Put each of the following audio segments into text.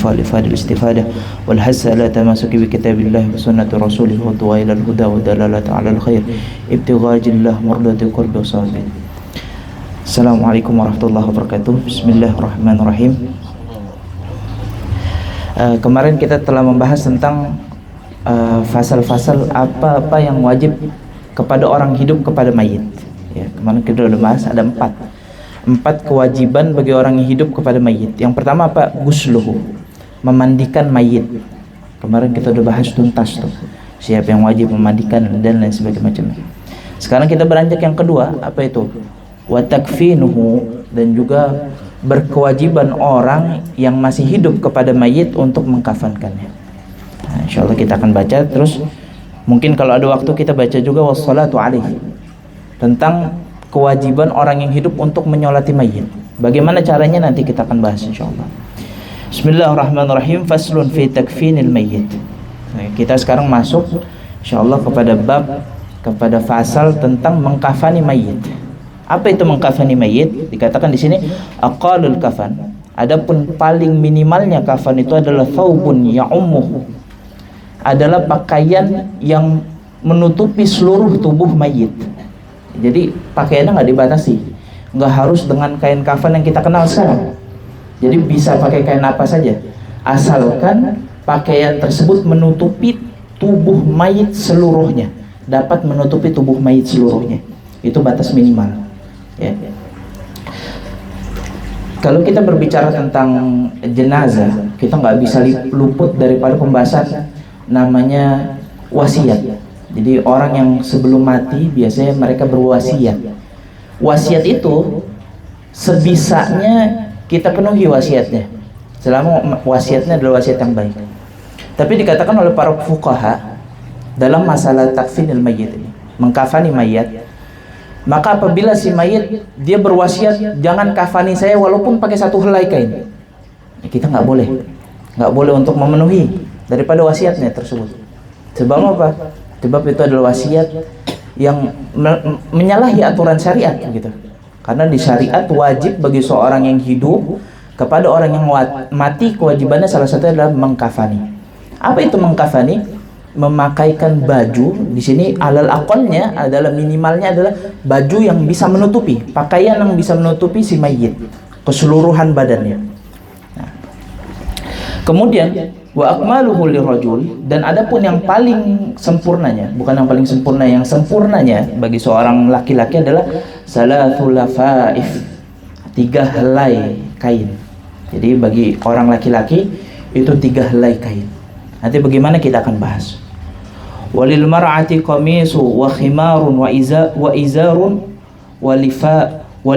لفاد الاستفادة والحث على تماسك بكتاب الله وسنة رسوله والدعاء إلى الهدى والدلالة على الخير ابتغاء وجه الله مرضاة قلب وصحبه. Assalamualaikum warahmatullahi wabarakatuh. Bismillahirrahmanirrahim. Kemarin kita telah membahas tentang fasal-fasal apa-apa yang wajib kepada orang hidup kepada mayit. Ya, kemarin kita sudah bahas ada empat kewajiban bagi orang yang hidup kepada mayit. Yang pertama apa? Gusluhu, memandikan mayit. Kemarin kita sudah bahas tuntas tuh, siapa yang wajib memandikan dan lain sebagainya. Sekarang kita beranjak yang kedua, apa itu? Wa takfinuhu, dan juga berkewajiban orang yang masih hidup kepada mayit untuk mengkafankannya. Nah, insyaallah kita akan baca terus. Mungkin kalau ada waktu kita baca juga wassalatu alaihi, tentang kewajiban orang yang hidup untuk menyolati mayit. Bagaimana caranya nanti kita akan bahas insyaallah. Bismillahirrahmanirrahim. Faslun fi takfinil mayyit. Nah, kita sekarang masuk insyaallah kepada fasal tentang mengkafani mayit. Apa itu mengkafani mayit? Dikatakan di sini aqallul kafan. Adapun paling minimalnya kafan itu adalah thawbun ya'ummuhu, adalah pakaian yang menutupi seluruh tubuh mayit. Jadi pakaiannya nggak dibatasi, nggak harus dengan kain kafan yang kita kenal sekarang. Jadi bisa pakai kain apa saja, asalkan pakaian tersebut menutupi tubuh mayit seluruhnya, dapat menutupi tubuh mayit seluruhnya. Itu batas minimal. Ya. Kalau kita berbicara tentang jenazah, kita nggak bisa luput daripada pembahasan namanya wasiat. Jadi orang yang sebelum mati biasanya mereka berwasiat. Wasiat itu sebisanya kita penuhi wasiatnya, selama wasiatnya adalah wasiat yang baik. Tapi dikatakan oleh para fuqaha dalam masalah takfinil mayyit ini, mengkafani mayat, maka apabila si mayit dia berwasiat, jangan kafani saya walaupun pakai satu helai kain, kita nggak boleh untuk memenuhi daripada wasiatnya tersebut. Sebab apa? Sebab itu adalah wasiat yang menyalahi aturan syariat gitu. Karena di syariat wajib bagi seorang yang hidup kepada orang yang mati, kewajibannya salah satunya adalah mengkafani. Apa itu mengkafani? Memakaikan baju. Di sini alal aqalnya adalah minimalnya adalah baju yang bisa menutupi, pakaian yang bisa menutupi si mayit keseluruhan badannya. Nah, kemudian wa akmaluhu lirajul, dan adapun yang paling sempurnanya, bukan yang paling sempurna, yang sempurnanya bagi seorang laki-laki adalah salatul lafaif, 3 helai kain. Jadi bagi orang laki-laki itu 3 helai kain. Nanti bagaimana kita akan bahas. Walil mar'ati qamisu wa khimarun wa izarun wa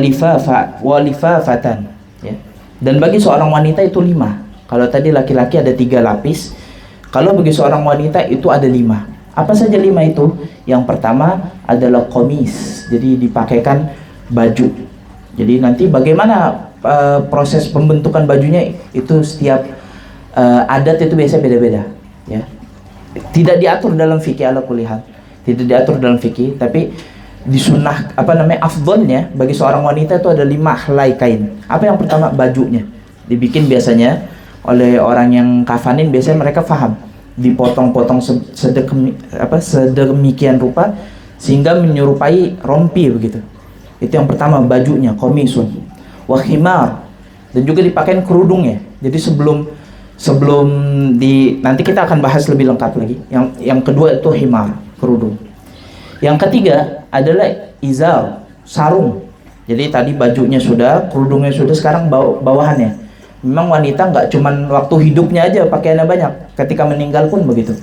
lifafatan. Ya. Dan bagi seorang wanita itu 5. Kalau tadi laki-laki ada 3 lapis, kalau bagi seorang wanita itu ada 5. Apa saja 5 itu? Yang pertama adalah qamis, jadi dipakaikan baju. Jadi nanti bagaimana proses pembentukan bajunya itu setiap adat itu biasanya beda-beda, ya. Tidak diatur dalam fikih ala kulli hal. Tidak diatur dalam fikih, tapi disunnah afdhalnya bagi seorang wanita itu ada 5 helai kain. Apa yang pertama? Bajunya. Dibikin biasanya oleh orang yang kafanin, biasanya mereka faham, dipotong-potong sedemikian rupa sehingga menyerupai rompi begitu. Itu yang pertama, bajunya, qamisun. Wa khimar, dan juga dipakai kerudungnya. Jadi sebelum nanti kita akan bahas lebih lengkap lagi. Yang kedua itu himar, kerudung. Yang ketiga adalah izar, sarung. Jadi tadi bajunya sudah, kerudungnya sudah, sekarang bawahannya. Memang wanita nggak cuman waktu hidupnya aja pakaiannya banyak, ketika meninggal pun begitu,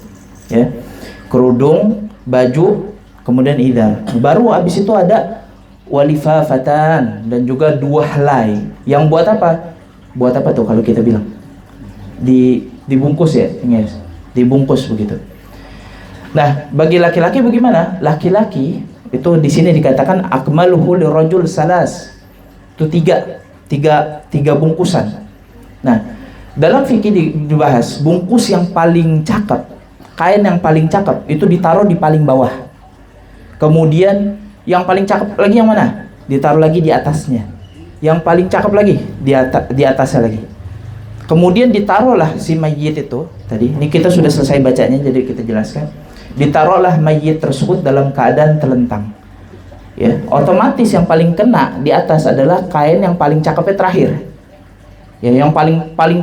ya. Kerudung, baju, kemudian izar. Baru habis itu ada walifafatan, dan juga 2 helai. Yang buat apa? Buat apa tuh kalau kita bilang? Dibungkus, ya, yes. Dibungkus begitu. Nah, bagi laki-laki bagaimana? Laki-laki itu di sini dikatakan akmaluhu lirajul salas. Itu tiga bungkusan. Nah, dalam fikih dibahas bungkus yang paling cakep, kain yang paling cakep itu ditaruh di paling bawah. Kemudian yang paling cakep lagi yang mana? Ditaruh lagi di atasnya. Yang paling cakep lagi di atasnya lagi. Kemudian ditaruhlah si mayit itu tadi. Ini kita sudah selesai bacanya, jadi kita jelaskan. Ditaruhlah mayit tersebut dalam keadaan telentang. Ya, otomatis yang paling kena di atas adalah kain yang paling cakepnya terakhir. Ya, yang paling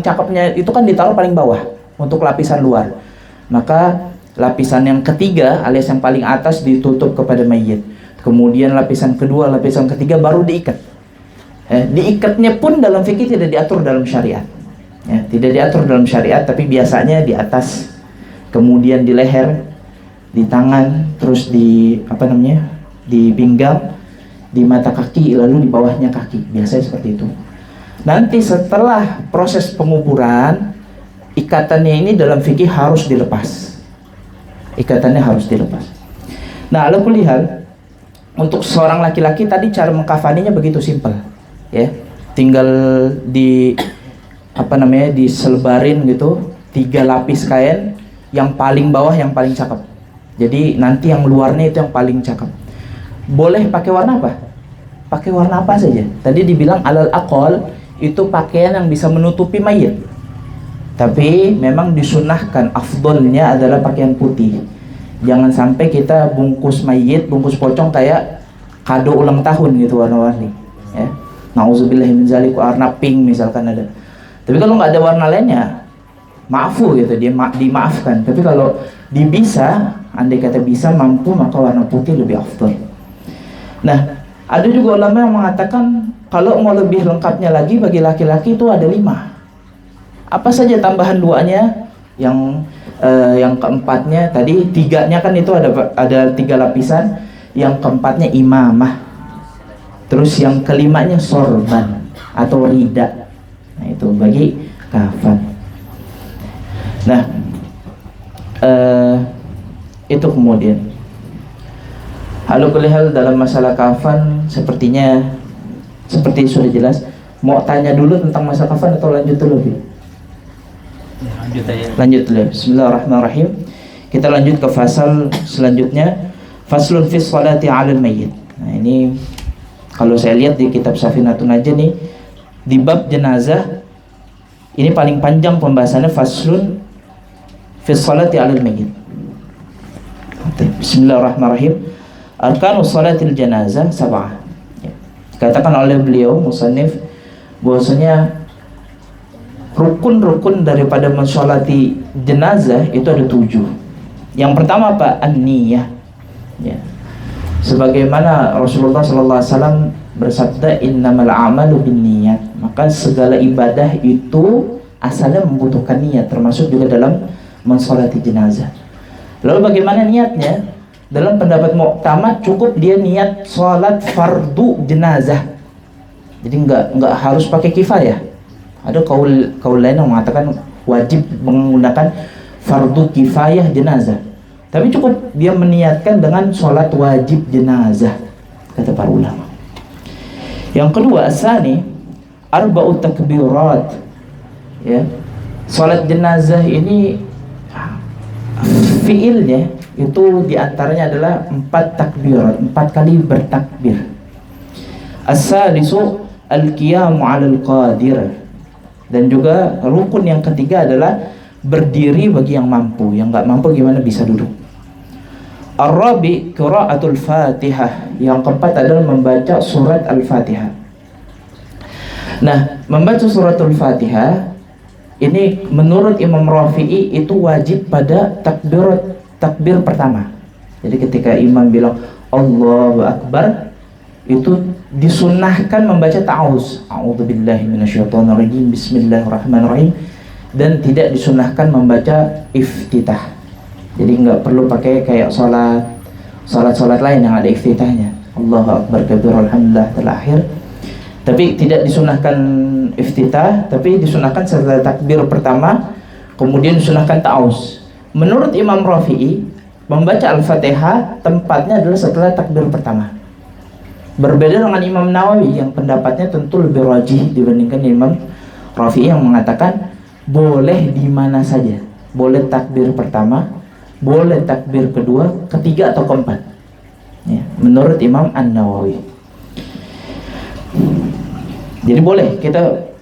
cakepnya itu kan ditaruh paling bawah untuk lapisan luar. Maka lapisan yang ketiga alias yang paling atas ditutup kepada mayit. Kemudian lapisan kedua, lapisan ketiga baru diikat. Diikatnya pun dalam fikih tidak diatur dalam syariat. Ya, tidak diatur dalam syariat, tapi biasanya di atas, kemudian di leher, di tangan, terus di di pinggang, di mata kaki, lalu di bawahnya kaki. Biasanya seperti itu. Nanti setelah proses penguburan, ikatannya ini dalam fikih harus dilepas. Ikatannya harus dilepas. Nah, lalu lihat untuk seorang laki-laki tadi cara mengkafaninya begitu simpel. Ya, tinggal diselebarin gitu 3 lapis kain, yang paling bawah yang paling cakep. Jadi nanti yang luarnya itu yang paling cakep. Boleh pakai warna apa? Pakai warna apa saja. Tadi dibilang alal aqal itu pakaian yang bisa menutupi mayit. Tapi memang disunahkan, afdolnya adalah pakaian putih. Jangan sampai kita bungkus mayit, bungkus pocong kayak kado ulang tahun gitu warna-warni. Ya. Nauzubillahi min zalik, warna pink misalkan ada. Tapi kalau nggak ada warna lainnya, maafu gitu, dia dimaafkan. Tapi kalau andai kata bisa mampu, maka warna putih lebih afdal. Nah, ada juga ulama yang mengatakan kalau mau lebih lengkapnya lagi bagi laki-laki itu ada 5. Apa saja tambahan 2-nya? Yang keempatnya tadi 3-nya kan itu ada 3 lapisan, yang keempatnya imamah. Terus yang kelimanya sorban atau rida. Nah, itu bagi kafan. Nah, itu kemudian. Hal dalam masalah kafan sepertinya seperti sudah jelas. Mau tanya dulu tentang masalah kafan atau lanjut dulu? Lanjut dulu. Bismillahirrahmanirrahim. Kita lanjut ke fasal selanjutnya. Faslun fi sholati 'alal mayyit. Nah, ini kalau saya lihat di kitab Safinatun Najah nih, di bab jenazah ini paling panjang pembahasannya, faslun fi sholati 'alal mayyit. Bismillahirrahmanirrahim. Arkanus sholatil janazah 7. Katakan oleh beliau musannif bahwasanya rukun-rukun daripada mensolati jenazah itu ada 7. Yang pertama apa? An-niyah. Ya. Sebagaimana Rasulullah SAW bersabda, innamal a'malu binniyat. Maka segala ibadah itu asalnya membutuhkan niat, termasuk juga dalam mensolati jenazah. Lalu bagaimana niatnya? Dalam pendapat Mu'tamad cukup dia niat sholat fardu jenazah. Jadi enggak harus pakai kifayah. Ada kaul lain yang mengatakan wajib menggunakan fardu kifayah jenazah. Tapi cukup dia meniatkan dengan sholat wajib jenazah, kata para ulama. Yang kedua, asani arba'ut takbirat. Ya. Sholat jenazah ini fiilnya itu diantaranya adalah 4 takbirat, 4 kali bertakbir. As-salisu al-qiyamu 'alal qadir. Dan juga rukun yang ketiga adalah berdiri bagi yang mampu. Yang nggak mampu gimana bisa duduk. Ar-rabi qiraatul Fatihah. Yang keempat adalah membaca surat Al-Fatihah. Nah, membaca suratul Fatihah ini menurut Imam Rafi'i itu wajib pada takbir pertama. Jadi ketika imam bilang Allahu Akbar, itu disunnahkan membaca ta'awuz, a'udzubillahi minasyaitonirrajim, bismillahirrahmanirrahim, dan tidak disunnahkan membaca iftitah. Jadi nggak perlu pakai kayak salat lain yang ada iftitahnya, Allahu Akbar kabir alhamdulillah terakhir. Tapi tidak disunahkan iftitah, tapi disunahkan setelah takbir pertama, kemudian disunahkan ta'awuz. Menurut Imam Rafi'i, membaca Al-Fatihah tempatnya adalah setelah takbir pertama. Berbeda dengan Imam Nawawi yang pendapatnya tentu lebih rajih dibandingkan Imam Rafi'i yang mengatakan boleh di mana saja. Boleh takbir pertama, boleh takbir kedua, ketiga atau keempat. Ya, menurut Imam An-Nawawi. Jadi boleh kita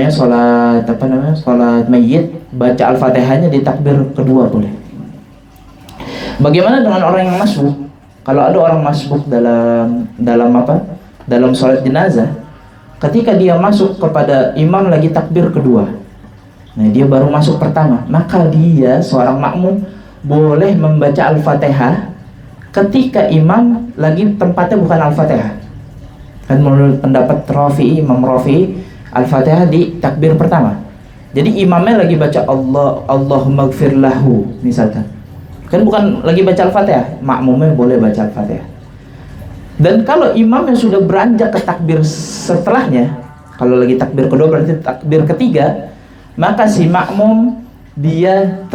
sholat mayit baca Al-Fatihahnya di takbir kedua boleh. Bagaimana dengan orang yang masbuk? Kalau ada orang masbuk dalam sholat jenazah, ketika dia masuk kepada imam lagi takbir kedua, nah dia baru masuk pertama, maka dia seorang makmum boleh membaca Al-Fatihah ketika imam lagi tempatnya bukan Al-Fatihah. Kan menurut pendapat Imam Rafi'i, Al-Fatihah di takbir pertama. Jadi imamnya lagi baca Allahumma gfir lahu misalkan, kan bukan lagi baca Al-Fatihah, makmumnya boleh baca Al-Fatihah. Dan kalau imamnya sudah beranjak ke takbir setelahnya, kalau lagi takbir kedua berarti takbir ketiga, maka si makmum dia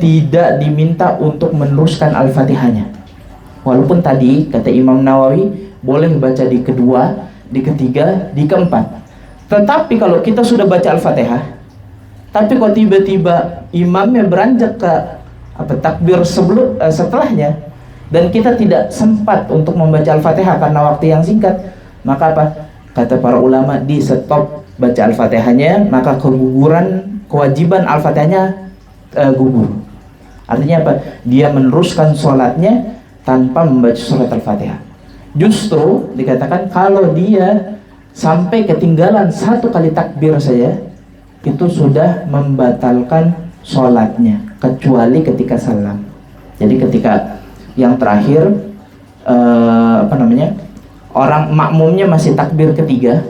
tidak diminta untuk meneruskan Al-Fatihahnya. Walaupun tadi kata Imam Nawawi boleh baca di kedua, di ketiga, di keempat. Tetapi kalau kita sudah baca Al-Fatihah, tapi kok tiba-tiba imamnya beranjak ke takbir setelahnya, dan kita tidak sempat untuk membaca Al-Fatihah karena waktu yang singkat, maka kata para ulama, di stop baca Al-Fatihahnya, maka kewajiban Al-Fatihahnya gugur. Artinya dia meneruskan sholatnya tanpa membaca surat Al-Fatihah. Justru dikatakan kalau dia sampai ketinggalan satu kali takbir saja, itu sudah membatalkan sholatnya, kecuali ketika salam. Jadi ketika yang terakhir orang makmumnya masih takbir ketiga,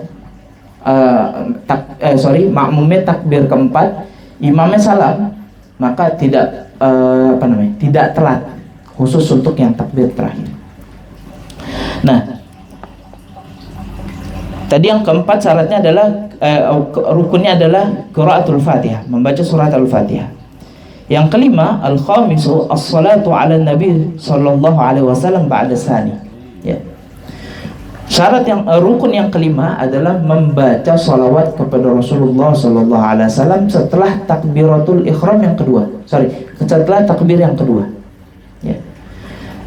makmumnya takbir keempat, imamnya salam, maka tidak telat, khusus untuk yang takbir terakhir. Nah, tadi yang keempat syaratnya adalah rukunnya adalah qiraatul Fatihah, membaca surat Al-Fatihah. Yang kelima, al-khamisu as-salatu 'ala Nabi sallallahu alaihi wasallam ba'da tsani. Ya. Syarat rukun yang kelima adalah membaca salawat kepada Rasulullah sallallahu alaihi wasallam setelah takbiratul ihram yang kedua. Setelah takbir yang kedua. Ya.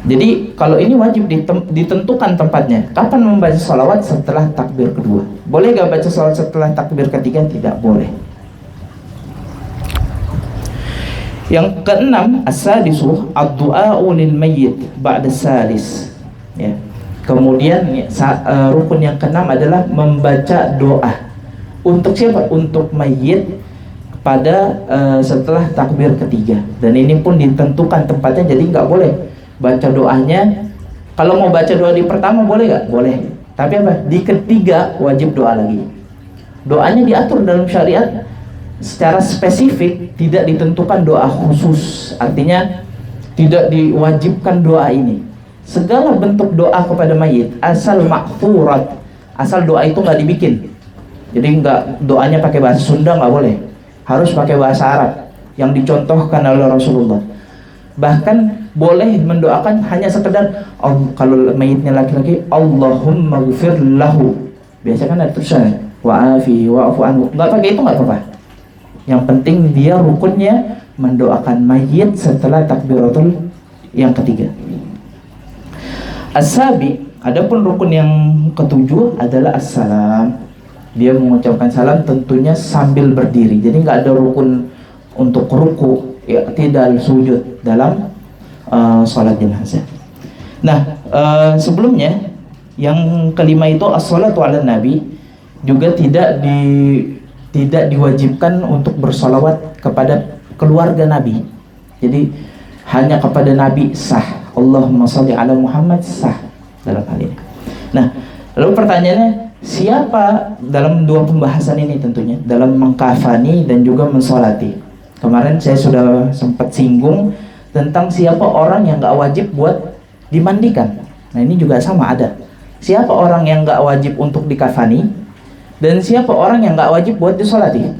Jadi kalau ini wajib ditentukan tempatnya. Kapan membaca salawat? Setelah takbir kedua. Boleh gak baca salawat setelah takbir ketiga? Tidak boleh. Yang keenam, as-sadisu ad-du'a'u lil mayyit ba'da salis. Ya. Kemudian rukun yang keenam adalah membaca doa. Untuk siapa? Untuk mayyit pada setelah takbir ketiga. Dan ini pun ditentukan tempatnya, jadi nggak boleh baca doanya. Kalau mau baca doa di pertama boleh gak? Boleh. Tapi di ketiga wajib doa lagi. Doanya diatur dalam syariat secara spesifik, tidak ditentukan doa khusus. Artinya tidak diwajibkan doa ini. Segala bentuk doa kepada mayit asal makfurat, asal doa itu nggak dibikin. Jadi nggak doanya pakai bahasa Sunda nggak boleh, harus pakai bahasa Arab yang dicontohkan oleh Rasulullah. Bahkan boleh mendoakan hanya sekedar kalau mayitnya laki-laki, Allahumma ghfir lahu. Biasa kan ada tulisan wa'afi wa'afu anhu. Nggak pakai itu nggak apa-apa. Yang penting dia rukunnya mendoakan mayit setelah takbiratul yang ketiga. As-sabi, adapun rukun yang ketujuh adalah as-salam. Dia mengucapkan salam tentunya sambil berdiri. Jadi nggak ada rukun untuk ruku, i'tidal, sujud dalam sholat jenazah. Nah, sebelumnya yang kelima itu as-sholatu ala nabi, juga tidak diwajibkan untuk bersolawat kepada keluarga Nabi. Jadi hanya kepada Nabi sah. Allahumma sholli ala Muhammad sah dalam hal ini. Nah, lalu pertanyaannya, siapa dalam dua pembahasan ini tentunya, dalam mengkafani dan juga mensolati. Kemarin saya sudah sempat singgung tentang siapa orang yang gak wajib buat dimandikan. Nah ini juga sama ada. Siapa orang yang gak wajib untuk dikafani, dan siapa orang yang gak wajib buat disolati.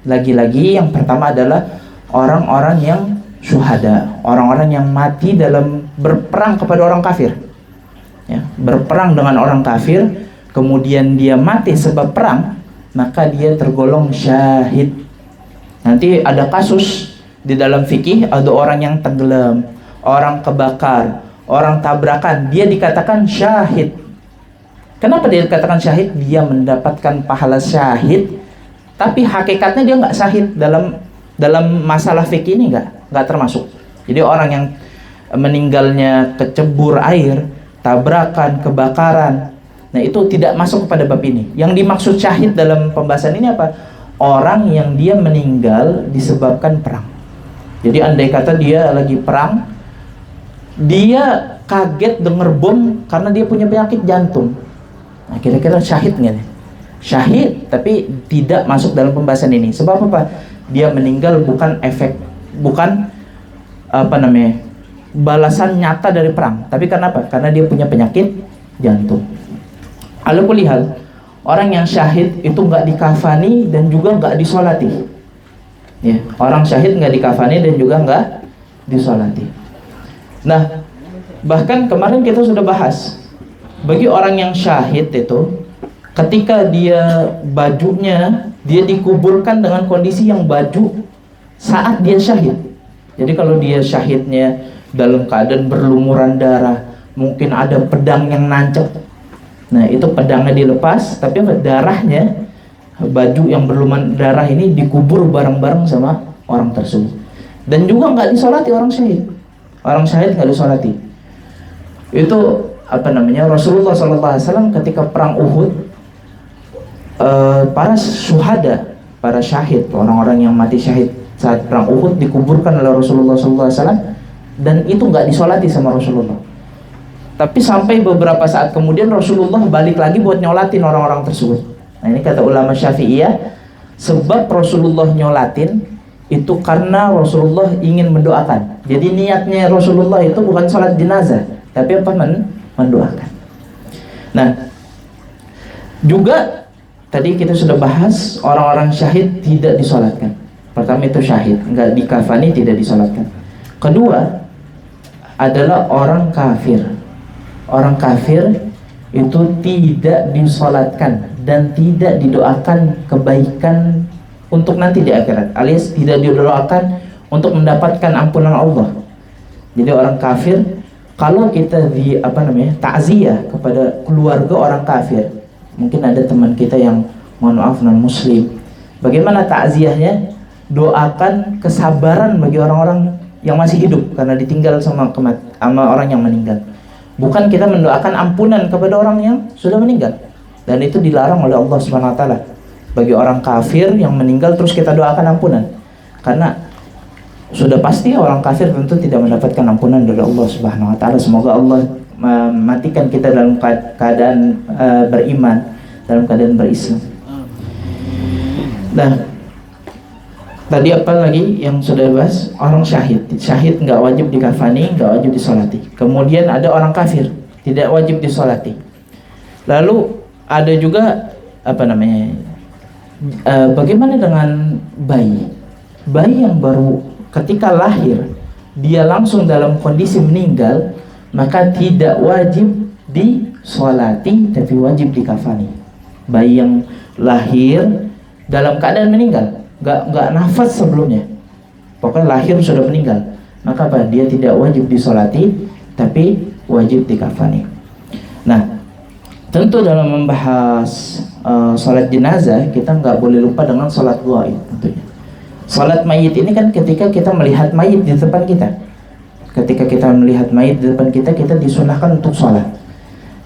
Lagi-lagi yang pertama adalah orang-orang yang syuhada, orang-orang yang mati dalam berperang kepada orang kafir, ya, berperang dengan orang kafir, kemudian dia mati sebab perang, maka dia tergolong syahid. Nanti ada kasus di dalam fikih, ada orang yang tenggelam, orang kebakar, orang tabrakan, dia dikatakan syahid. Kenapa dia dikatakan syahid? Dia mendapatkan pahala syahid, tapi hakikatnya dia nggak syahid dalam masalah fikih ini, nggak termasuk. Jadi orang yang meninggalnya kecebur air, tabrakan, kebakaran, nah itu tidak masuk kepada bab ini. Yang dimaksud syahid dalam pembahasan ini apa? Orang yang dia meninggal disebabkan perang. Jadi andai kata dia lagi perang, dia kaget dengar bom karena dia punya penyakit jantung. Nah, kira-kira syahid nggak nih? Syahid, tapi tidak masuk dalam pembahasan ini. Sebab apa? Dia meninggal bukan balasan nyata dari perang. Tapi karena apa? Karena dia punya penyakit jantung. Ala kulli hal, orang yang syahid itu nggak dikafani dan juga nggak disolati. Ya, orang syahid nggak dikafani dan juga nggak disolati. Nah, bahkan kemarin kita sudah bahas, bagi orang yang syahid itu, ketika bajunya dia dikuburkan dengan kondisi yang baju saat dia syahid. Jadi kalau dia syahidnya dalam keadaan berlumuran darah, mungkin ada pedang yang nancep. Nah, itu pedangnya dilepas, tapi darahnya, baju yang berlumuran darah ini dikubur bareng-bareng sama orang tersebut. Dan juga nggak disolati orang syahid. Orang syahid nggak disolati. Itu Rasulullah SAW ketika perang Uhud, para syuhada, para syahid, orang-orang yang mati syahid saat perang Uhud dikuburkan oleh Rasulullah SAW, dan itu nggak disolati sama Rasulullah. Tapi sampai beberapa saat kemudian Rasulullah balik lagi buat nyolatin orang-orang tersebut. Nah, ini kata ulama Syafi'iyah, sebab Rasulullah nyolatin itu karena Rasulullah ingin mendoakan. Jadi niatnya Rasulullah itu bukan sholat jenazah, tapi mendoakan. Nah, juga tadi kita sudah bahas orang-orang syahid tidak disolatkan. Pertama itu syahid, nggak dikafani, tidak disolatkan. Kedua adalah orang kafir. Orang kafir itu tidak disolatkan dan tidak didoakan kebaikan untuk nanti di akhirat, alias tidak didoakan untuk mendapatkan ampunan Allah. Jadi orang kafir, kalau kita takziah kepada keluarga orang kafir, mungkin ada teman kita yang mohon maaf non muslim, bagaimana takziahnya? Doakan kesabaran bagi orang-orang yang masih hidup karena ditinggal sama orang yang meninggal. Bukan kita mendoakan ampunan kepada orang yang sudah meninggal. Dan itu dilarang oleh Allah Subhanahu wa taala. Bagi orang kafir yang meninggal terus kita doakan ampunan. Karena sudah pasti orang kafir tentu tidak mendapatkan ampunan dari Allah Subhanahu wa taala. Semoga Allah mematikan kita dalam keadaan beriman, dalam keadaan berislam. Nah, tadi apa lagi yang sudah bahas? Orang syahid. Syahid nggak wajib dikafani, nggak wajib disolati. Kemudian ada orang kafir, tidak wajib disolati. Lalu ada juga bagaimana dengan bayi? Bayi yang baru ketika lahir, dia langsung dalam kondisi meninggal, maka tidak wajib disolati, tapi wajib dikafani. Bayi yang lahir dalam keadaan meninggal, nggak nafas sebelumnya, pokoknya lahir sudah meninggal, maka dia tidak wajib disolati, tapi wajib dikafani. Nah, tentu dalam membahas sholat jenazah, kita nggak boleh lupa dengan sholat gaib tentunya. Sholat mayit ini kan ketika kita melihat mayit di depan kita. Ketika kita melihat mayit di depan kita, kita disunahkan untuk sholat.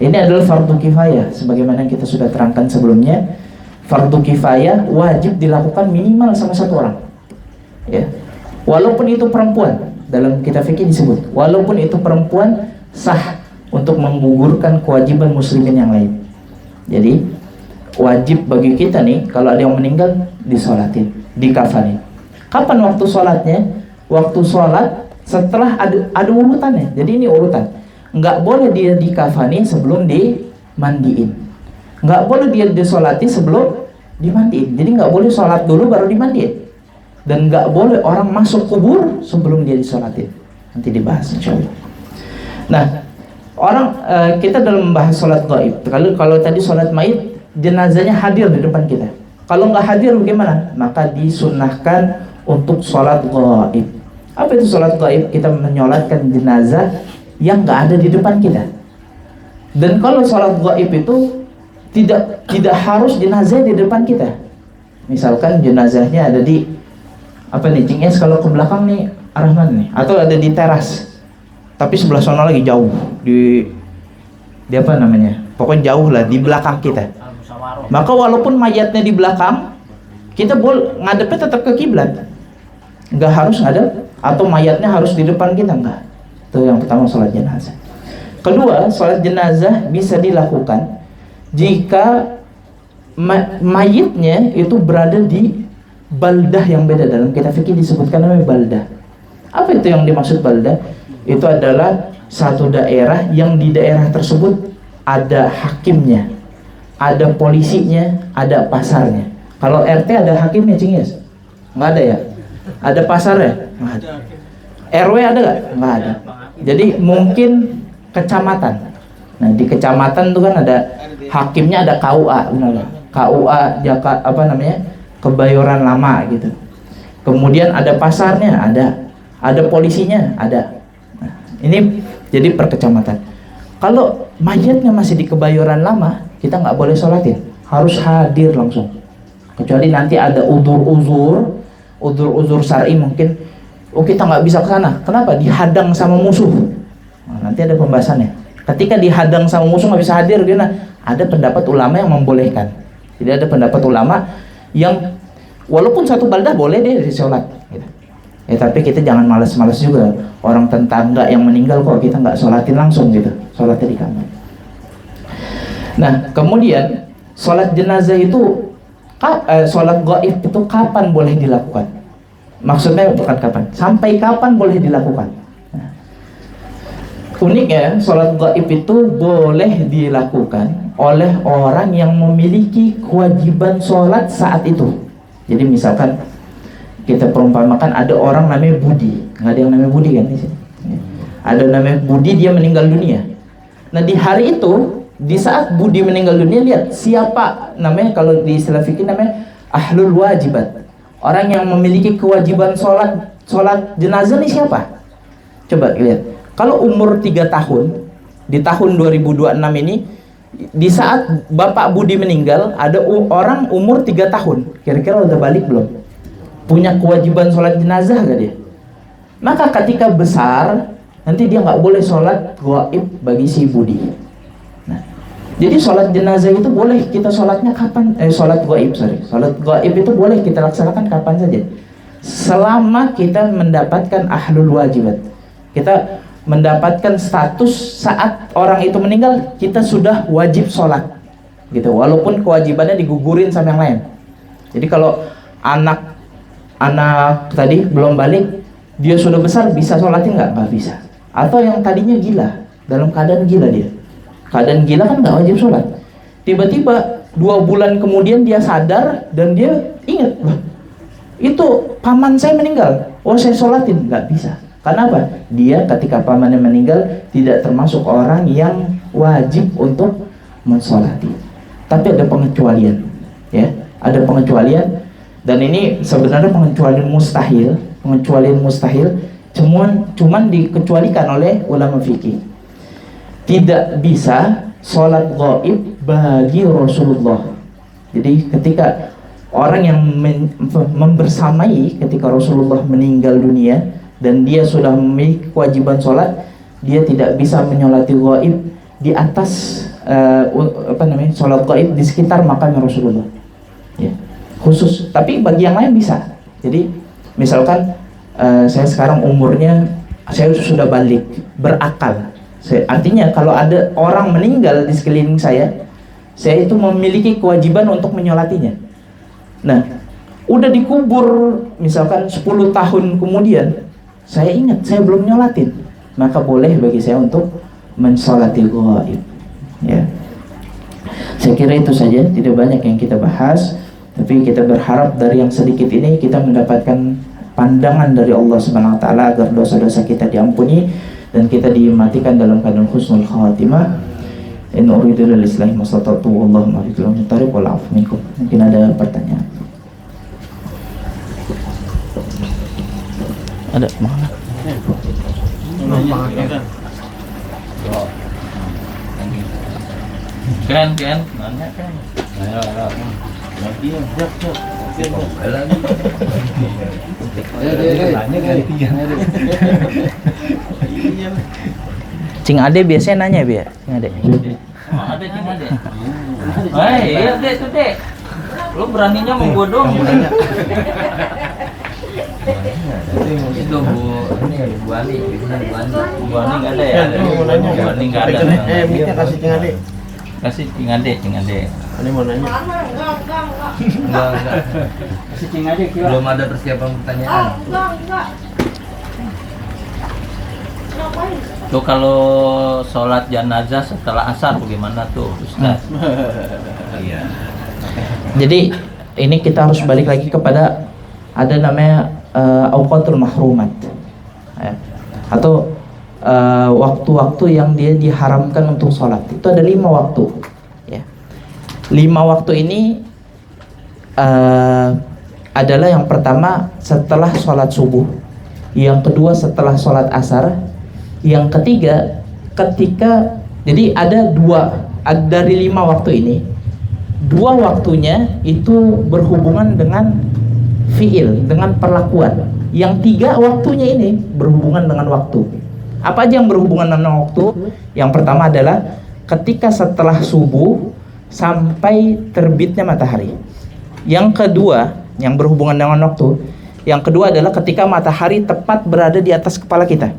Ini adalah fardu kifayah, sebagaimana kita sudah terangkan sebelumnya. Fardu kifayah wajib dilakukan minimal sama satu orang, ya. Walaupun itu perempuan, dalam kitab fikih disebut, walaupun itu perempuan sah untuk menggugurkan kewajiban muslimin yang lain. Jadi wajib bagi kita nih, kalau ada yang meninggal disolatin, dikafanin. Kapan waktu sholatnya? Waktu sholat setelah ada urutannya. Jadi ini urutan. Nggak boleh dia dikafani sebelum dimandiin. Nggak boleh dia disolati sebelum dimandiin. Jadi nggak boleh sholat dulu baru dimandiin. Dan nggak boleh orang masuk kubur sebelum dia disolatin. Nanti dibahas insyaallah. Nah, kita dalam membahas sholat gaib. Kalau tadi sholat mayit, jenazahnya hadir di depan kita. Kalau nggak hadir bagaimana? Maka disunahkan untuk sholat gaib. Apa itu sholat gaib? Kita menyolatkan jenazah yang nggak ada di depan kita. Dan kalau sholat gaib itu tidak harus jenazah di depan kita. Misalkan jenazahnya ada di apa nih, Cing Es, kalau ke belakang nih arah mana nih, atau ada di teras tapi sebelah sana lagi jauh di apa namanya, pokoknya jauh lah di belakang kita. Maka walaupun mayatnya di belakang, kita boleh ngadepnya tetap ke kiblat, nggak harus ngadep atau mayatnya harus di depan kita, enggak. Itu yang pertama, sholat jenazah. Kedua, sholat jenazah bisa dilakukan jika mayitnya itu berada di baldah yang beda. Dalam kitab fikih disebutkan namanya baldah. Apa itu yang dimaksud baldah? Itu adalah satu daerah yang di daerah tersebut ada hakimnya, ada polisinya, ada pasarnya. Kalau RT ada hakimnya, Cing Yes? Nggak ada ya? Ada pasarnya? Nggak ada. RW ada nggak? Nggak ada. Jadi mungkin kecamatan. Nah, di kecamatan itu kan ada hakimnya, ada KUA, benar nggak? KUA Jakarta, apa namanya, Kebayoran Lama gitu. Kemudian ada pasarnya, ada polisinya, ada. Nah, ini jadi per kecamatan. Kalau mayatnya masih di Kebayoran Lama, kita nggak boleh sholatin, harus hadir langsung. Kecuali nanti ada uzur syar'i, mungkin kita nggak bisa ke sana. Kenapa? Dihadang sama musuh. Nah, nanti ada pembahasannya. Ketika dihadang sama musuh nggak bisa hadir, gimana? Ada pendapat ulama yang membolehkan. Jadi ada pendapat ulama yang walaupun satu baldah boleh deh sholat. Gitu. Ya, tapi kita jangan malas-malas juga. Orang tetangga yang meninggal kok kita nggak sholatin langsung gitu. Sholatnya di kamar. Nah, kemudian sholat jenazah itu, sholat gaib itu kapan boleh dilakukan? Maksudnya bukan kapan, sampai kapan boleh dilakukan? Nah, uniknya sholat gaib itu boleh dilakukan oleh orang yang memiliki kewajiban sholat saat itu. Jadi misalkan kita perumpamakan ada orang namanya Budi, nggak ada yang namanya Budi kan di sini? Ada namanya Budi, dia meninggal dunia. Nah, di hari itu, di saat Budi meninggal dunia, lihat siapa namanya, kalau di istilah fikih namanya ahlul wajibat. Orang yang memiliki kewajiban sholat jenazah ini siapa? Coba lihat. Kalau umur 3 tahun, di tahun 2026 ini, di saat Bapak Budi meninggal, ada orang umur 3 tahun. Kira-kira udah balik belum? Punya kewajiban sholat jenazah gak dia? Maka ketika besar, nanti dia nggak boleh sholat gaib bagi si Budi. Nah, jadi sholat jenazah itu boleh kita sholatnya kapan? Sholat gaib itu boleh kita laksanakan kapan saja, selama kita mendapatkan ahlul wajibat. Kita mendapatkan status saat orang itu meninggal, kita sudah wajib sholat, gitu. Walaupun kewajibannya digugurin sama yang lain. Jadi kalau anak tadi belum balik, dia sudah besar, bisa sholatin nggak? Nggak bisa. Atau yang tadinya gila, dalam keadaan gila dia. Keadaan gila kan nggak wajib sholat. Tiba-tiba 2 bulan kemudian dia sadar dan dia ingat, loh, itu paman saya meninggal. Oh, saya sholatin. Nggak bisa. Karena apa? Dia ketika pamannya meninggal tidak termasuk orang yang wajib untuk mensolati. Tapi ada pengecualian, ya. Ada pengecualian, dan ini sebenarnya pengecualian mustahil. Cuman dikecualikan oleh ulama fikih. Tidak bisa sholat gaib bagi Rasulullah. Jadi ketika orang yang membersamai ketika Rasulullah meninggal dunia dan dia sudah memiliki kewajiban sholat, dia tidak bisa menyolati gaib di atas sholat gaib di sekitar makam Rasulullah. Ya, khusus. Tapi bagi yang lain bisa. Jadi misalkan saya sekarang umurnya, saya sudah balik, berakal. Artinya kalau ada orang meninggal di sekeliling saya itu memiliki kewajiban untuk menyolatinya. Nah, udah dikubur misalkan 10 tahun kemudian, saya ingat saya belum nyolatin, maka boleh bagi saya untuk mensolati gaib. Ya, saya kira itu saja, tidak banyak yang kita bahas, tapi kita berharap dari yang sedikit ini kita mendapatkan pandangan dari Allah Subhanahu wa taala agar dosa-dosa kita diampuni dan kita dimatikan dalam keadaan husnul khatimah. In uridu lil islahi mastata'tu wallahu muwaffiq ila thariq wal 'afwu minkum. Mungkin ada pertanyaan. Ada mana? Kan, nanya kan. Ayo. Lagi ya, siap. Lagi. Nanya kan dia. Iya. Cing Ade biasanya nanya Bi ya? Cing Ade. Ada Cing Ade. Iya deh tuh deh. Lu beraninya mau gua dong. Itu Bu Ani, Bu Ani nggak ada ya? Bu Ani nggak ada. Minta kasih Cing Ade. Kasih Cing Ade. Ini mau nanya. Enggak. Kasih Cing Ade kira. Belum ada persiapan pertanyaan. Enggak. Tuh kalau sholat jenazah setelah asar bagaimana tuh Ustaz? Iya. Jadi ini kita harus balik lagi kepada ada namanya auqatul mahrumat ya. Atau waktu-waktu yang dia diharamkan untuk sholat. Itu ada 5 waktu ya. 5 waktu ini adalah yang pertama setelah sholat subuh, yang kedua setelah sholat asar, yang ketiga ketika, jadi ada 2 dari 5 waktu ini, 2 waktunya itu berhubungan dengan fiil, dengan perlakuan. Yang 3 waktunya ini berhubungan dengan waktu. Apa aja yang berhubungan dengan waktu? Yang pertama adalah ketika setelah subuh sampai terbitnya matahari. Yang kedua yang berhubungan dengan waktu, yang kedua adalah ketika matahari tepat berada di atas kepala kita.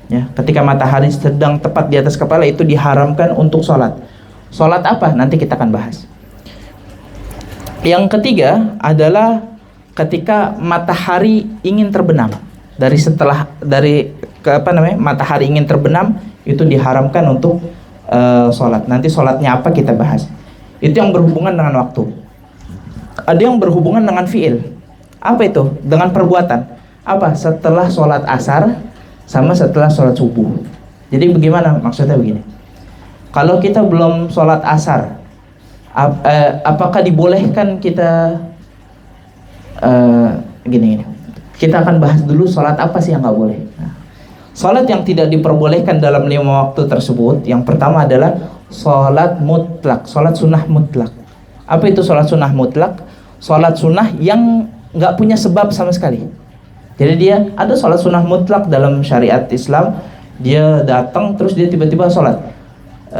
Ya, ketika matahari sedang tepat di atas kepala itu diharamkan untuk sholat. Sholat apa? Nanti kita akan bahas. Yang ketiga adalah ketika matahari ingin terbenam. Matahari ingin terbenam itu diharamkan untuk sholat. Nanti sholatnya apa kita bahas. Itu yang berhubungan dengan waktu. Ada yang berhubungan dengan fiil. Apa itu? Dengan perbuatan. Apa? Setelah sholat asar sama setelah sholat subuh. Jadi bagaimana? Maksudnya begini. Kalau kita belum sholat asar, apakah dibolehkan kita gini. Kita akan bahas dulu sholat apa sih yang nggak boleh. Sholat yang tidak diperbolehkan dalam 5 waktu tersebut, yang pertama adalah sholat mutlak, sholat sunnah mutlak. Apa itu sholat sunnah mutlak? Sholat sunnah yang nggak punya sebab sama sekali. Jadi dia ada sholat sunnah mutlak dalam syariat Islam. Dia datang terus dia tiba-tiba sholat.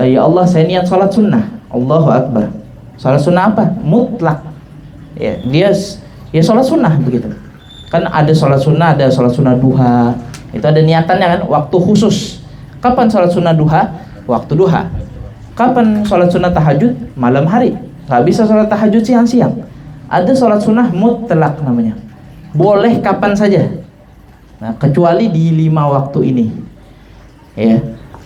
Ya Allah, saya niat sholat sunnah. Allahu Akbar. Sholat sunnah apa? Mutlak. Ya, dia sholat sunnah begitu. Kan ada sholat sunnah, ada sholat sunnah duha. Itu ada niatannya kan, waktu khusus. Kapan sholat sunnah duha? Waktu duha. Kapan sholat sunnah tahajud? Malam hari. Gak bisa sholat tahajud siang-siang. Ada sholat sunnah mutlak namanya. Boleh kapan saja. Nah, kecuali di 5 waktu ini. Ya.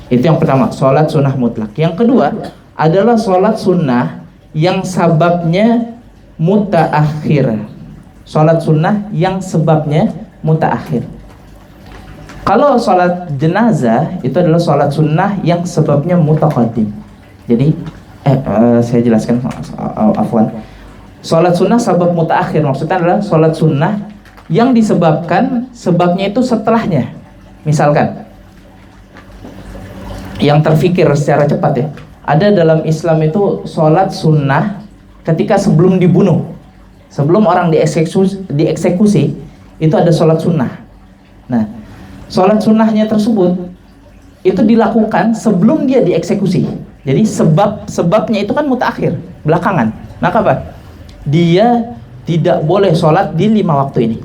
Itu yang pertama, sholat sunnah mutlak. Yang kedua adalah sholat sunnah yang sababnya mutaakhir. Sholat sunnah yang sebabnya mutaakhir. Kalau sholat jenazah itu adalah sholat sunnah yang sebabnya mutaqaddim. Jadi saya jelaskan, afwan. Sholat sunnah sabab mutaakhir maksudnya adalah sholat sunnah yang disebabkan sebabnya itu setelahnya. Misalkan yang terfikir secara cepat ya, ada dalam Islam itu sholat sunnah ketika sebelum dibunuh, sebelum orang dieksekusi itu ada sholat sunnah. Nah, sholat sunnahnya tersebut itu dilakukan sebelum dia dieksekusi. Jadi sebabnya itu kan mutaakhir, belakangan. Nah, apa? Dia tidak boleh sholat di 5 waktu ini.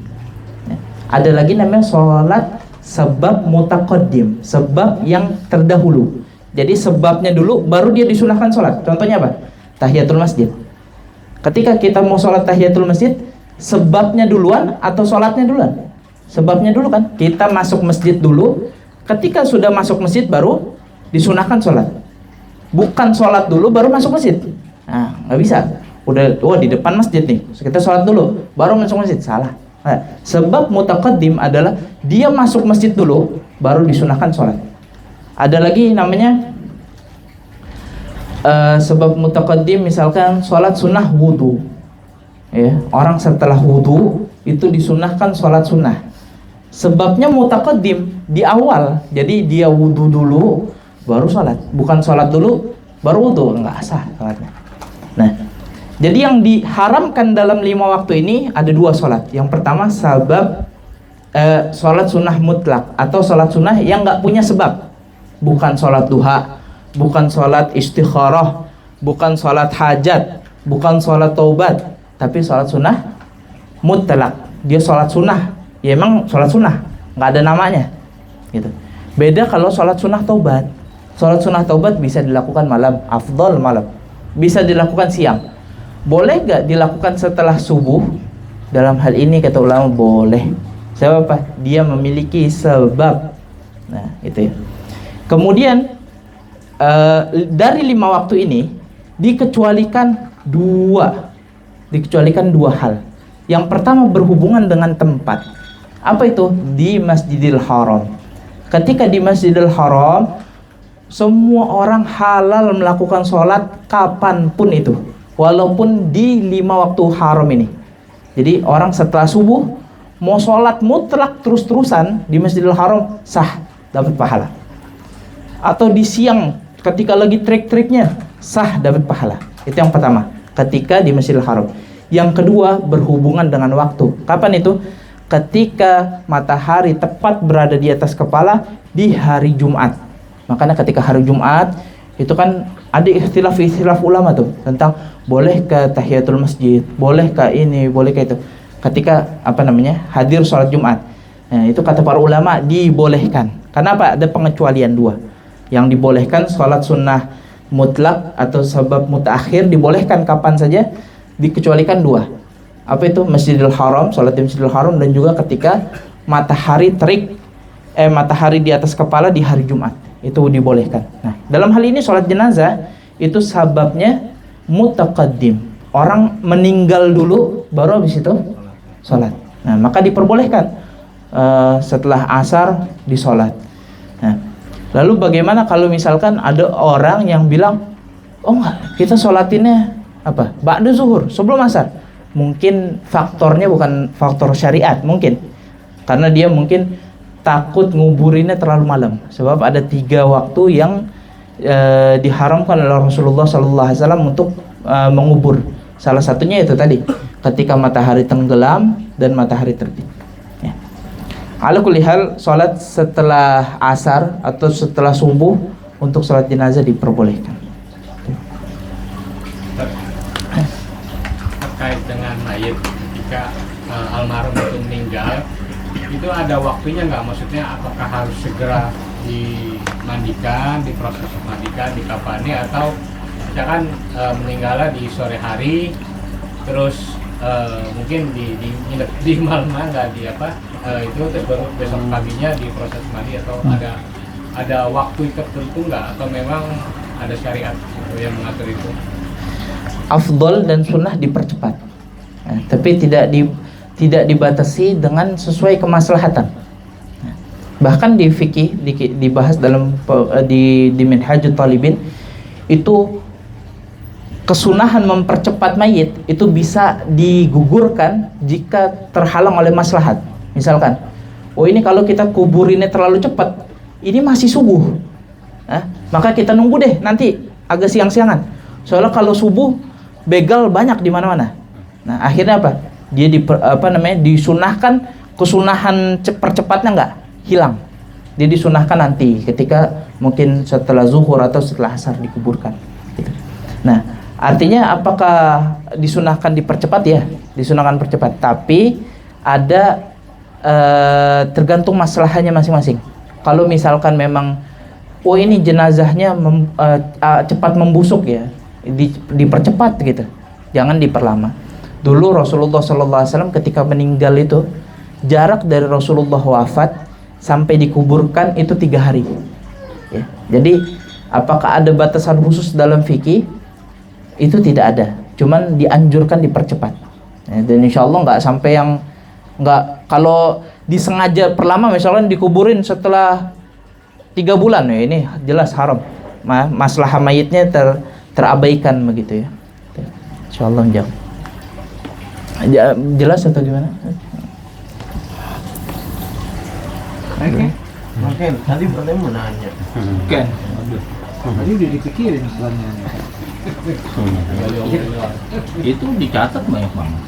Ada lagi namanya sholat sebab mutaqaddim, sebab yang terdahulu. Jadi sebabnya dulu baru dia disunahkan sholat. Contohnya apa? Tahiyatul masjid. Ketika kita mau sholat tahiyatul masjid, sebabnya duluan atau sholatnya duluan? Sebabnya dulu kan. Kita masuk masjid dulu. Ketika sudah masuk masjid baru disunahkan sholat. Bukan sholat dulu baru masuk masjid. Nah, nggak bisa. Udah, di depan masjid nih, kita sholat dulu baru masuk masjid. Salah. Nah, sebab mutaqaddim adalah dia masuk masjid dulu baru disunahkan sholat. Ada lagi namanya sebab mutaqaddim, misalkan sholat sunnah wudu ya, orang setelah wudu itu disunahkan sholat sunnah. Sebabnya mutaqaddim di awal, jadi dia wudu dulu baru sholat, bukan sholat dulu baru wudu, nggak sah sholatnya. Nah, jadi yang diharamkan dalam 5 waktu ini ada 2 sholat. Yang pertama sebab sholat sunnah mutlak atau sholat sunnah yang nggak punya sebab, bukan sholat duha, bukan sholat istikharah, bukan sholat hajat, bukan sholat taubat, tapi sholat sunnah mutlak. Dia sholat sunnah, ya emang sholat sunnah, nggak ada namanya gitu. Beda kalau sholat sunnah taubat. Sholat sunnah taubat bisa dilakukan malam, afdol malam, bisa dilakukan siang. Boleh gak dilakukan setelah subuh? Dalam hal ini kata ulama boleh. Sebab apa? Dia memiliki sebab. Nah itu ya. Kemudian dari 5 waktu ini dikecualikan dua hal. Yang pertama berhubungan dengan tempat. Apa itu? Di Masjidil Haram. Ketika di Masjidil Haram, semua orang halal melakukan sholat kapanpun itu, walaupun di 5 waktu haram ini. Jadi orang setelah subuh mau sholat mutlak terus-terusan di Masjidil Haram sah, dapat pahala. Atau di siang ketika lagi trik-triknya sah, dapat pahala. Itu yang pertama, ketika di Masjidil Haram. Yang kedua berhubungan dengan waktu. Kapan itu? Ketika matahari tepat berada di atas kepala di hari Jumat. Makanya ketika hari Jumat itu kan ada ikhtilaf ulama tuh tentang boleh ke tahiyatul masjid, boleh ke ini, boleh ke itu. Ketika hadir sholat Jumat. Nah, itu kata para ulama dibolehkan. Kenapa? Ada pengecualian 2. Yang dibolehkan sholat sunnah mutlak atau sebab mutaakhir dibolehkan kapan saja, dikecualikan 2. Apa itu? Masjidil Haram, sholat di Masjidil Haram, dan juga ketika matahari terik matahari di atas kepala di hari Jumat. Itu dibolehkan. Nah, dalam hal ini sholat jenazah itu sababnya mutaqaddim. Orang meninggal dulu baru habis itu sholat. Nah, maka diperbolehkan setelah asar disolat. Nah, lalu bagaimana kalau misalkan ada orang yang bilang, oh enggak, kita sholatinnya ba'da zuhur, sebelum asar. Mungkin faktornya bukan faktor syariat, mungkin karena dia mungkin takut nguburinnya terlalu malam. Sebab ada 3 waktu yang diharamkan oleh Rasulullah SAW untuk mengubur. Salah satunya itu tadi, ketika matahari tenggelam dan matahari terbit. Ya. Ala kulli hal, sholat setelah asar atau setelah subuh untuk sholat jenazah diperbolehkan. Terkait dengan mayit ketika almarhum itu meninggal, itu ada waktunya nggak? Maksudnya apakah harus segera dimandikan, diproses mandikan, dikafani, atau misalkan meninggalnya di sore hari, terus mungkin di malam nggak itu terus baru besok paginya diproses mandi, atau ada waktu tertentu nggak, atau memang ada syariat yang mengatur itu? Afdol dan sunnah dipercepat, tapi tidak dibatasi dengan sesuai kemaslahatan. Bahkan di fikih dibahas dalam di Minhajut Talibin itu kesunahan mempercepat mayit itu bisa digugurkan jika terhalang oleh maslahat. Misalkan, oh ini kalau kita kuburinnya terlalu cepat, ini masih subuh, maka kita nunggu deh nanti agak siang-siangan. Soalnya kalau subuh begal banyak di mana-mana. Nah, akhirnya apa? Dia disunahkan, kesunahan percepatnya nggak hilang. Dia disunahkan nanti ketika mungkin setelah zuhur atau setelah asar dikuburkan. Gitu. Nah, artinya apakah disunahkan dipercepat? Ya, disunahkan percepat. Tapi ada tergantung masalahnya masing-masing. Kalau misalkan memang, oh ini jenazahnya cepat membusuk ya, dipercepat gitu, jangan diperlama. Dulu Rasulullah SAW ketika meninggal itu jarak dari Rasulullah wafat sampai dikuburkan itu 3 hari ya. Jadi apakah ada batasan khusus dalam fikih? Itu tidak ada, cuman dianjurkan dipercepat ya. Dan insya Allah nggak sampai yang nggak, kalau disengaja perlama misalnya dikuburin setelah 3 bulan ya, ini jelas haram, masalah mayitnya terabaikan begitu ya. Insyaallah jawab. Jelas atau gimana? Oke. Mungkin tadi boleh mau nanya. Kan. Tadi udah dipikirin plannya. Itu dicatat banyak banget.